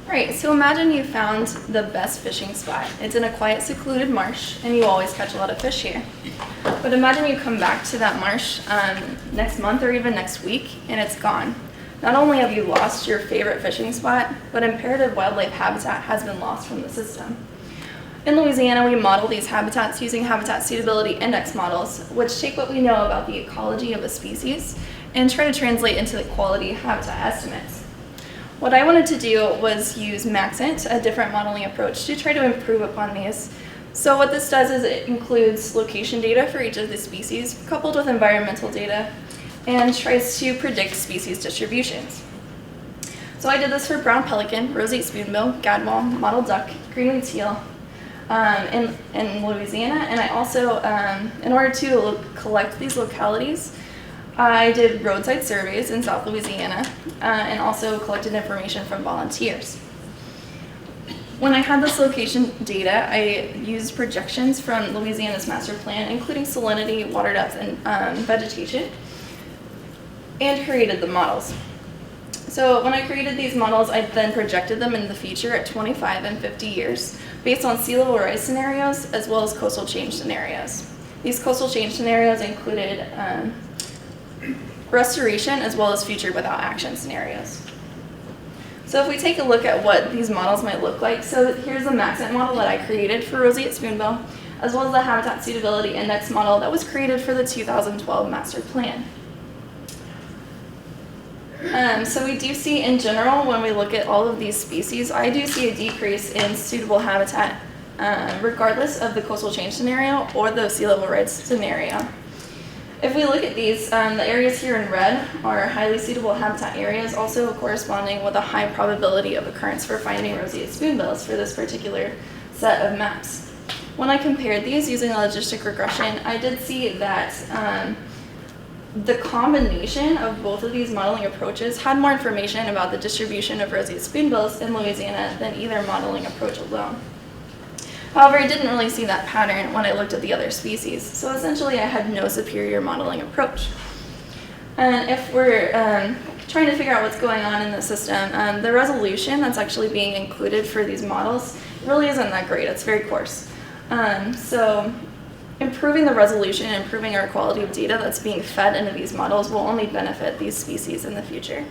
Right, so imagine you found the best fishing spot. It's in a quiet, secluded marsh, and you always catch a lot of fish here. But imagine you come back to that marsh next month or even next week, and it's gone. Not only have you lost your favorite fishing spot, but imperative wildlife habitat has been lost from the system. In Louisiana, we model these habitats using habitat suitability index models, which take what we know about the ecology of a species and try to translate into the quality habitat estimates. What I wanted to do was use Maxent, a different modeling approach, to try to improve upon these. So what this does is it includes location data for each of the species, coupled with environmental data, and tries to predict species distributions. So I did this for brown pelican, roseate spoonbill, gadwall, mottled duck, green teal in Louisiana, and I also, in order to collect these localities, I did roadside surveys in South Louisiana and also collected information from volunteers. When I had this location data, I used projections from Louisiana's master plan, including salinity, water depth, and vegetation, and created the models. So when I created these models, I then projected them in the future at 25 and 50 years based on sea level rise scenarios as well as coastal change scenarios. These coastal change scenarios included restoration as well as future without action scenarios. So if we take a look at what these models might look like, so here's the Maxent model that I created for roseate spoonbill, as well as the habitat suitability index model that was created for the 2012 master plan. So we do see in general, when we look at all of these species, I do see a decrease in suitable habitat regardless of the coastal change scenario or the sea level rise scenario. If we look at these, the areas here in red are highly suitable habitat areas, also corresponding with a high probability of occurrence for finding roseate spoonbills for this particular set of maps. When I compared these using a logistic regression, I did see that the combination of both of these modeling approaches had more information about the distribution of roseate spoonbills in Louisiana than either modeling approach alone. However, I didn't really see that pattern when I looked at the other species, so essentially I had no superior modeling approach. And if we're trying to figure out what's going on in the system, the resolution that's actually being included for these models really isn't that great. It's very coarse. So improving the resolution and improving our quality of data that's being fed into these models will only benefit these species in the future.